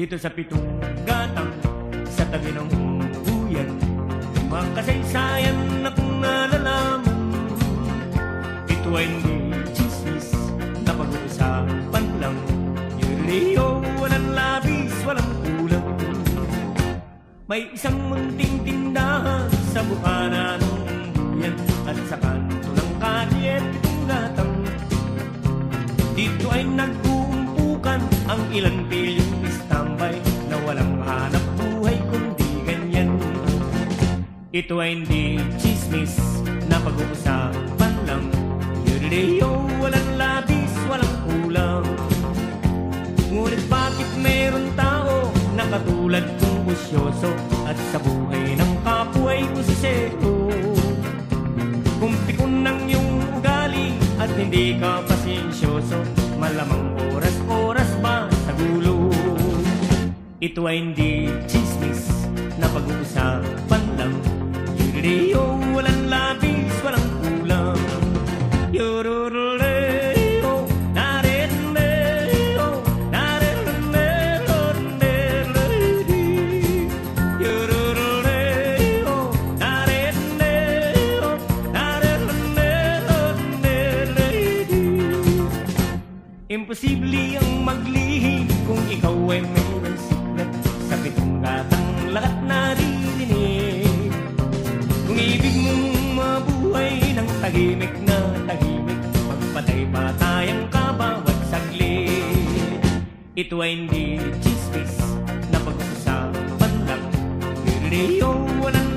dito sa pitong gatang sa tabi ng buyan. Mga kasaysayan na kung nalalaman, ito ay hindi chismis na pag-uusapan lang. Yuriyo, walang labis, walang kulang. May isang munting tindahan sa bukana ng buyan at sa kanto ng kalye pitong gatang. Dito ay nag-uumpukan ang ilang pilyong istambay na walang hanap buhay kundi ganyan. Ito ay hindi chismis na pag-uusapan lang. Yuriyo, walang labis, walang kulang. Ngunit bakit meron tao na katulad kong busyoso at sa buhay ng kapwa ay kusisero? Kung pikon ng iyong ugali at hindi ka pasensyoso, malamang oras-oras ba sa gulo? Ito ay hindi chismis na pag-uusapan lang. Yuriyo, walang labis, walang kulang. Yororoleo, nareleo, nareleo, yororoleo, nareleo, nareleo. Imposible ang maglihi kung ikaw ay mayroong sikret sa pitong gatang lahat naririnig. Kung ibig mong mabuhay ng tahimik na tahimik, magpatay-patayang ka bawat saglit. Ito ay hindi chismis na pag-usapan lang. Yuriyo, walang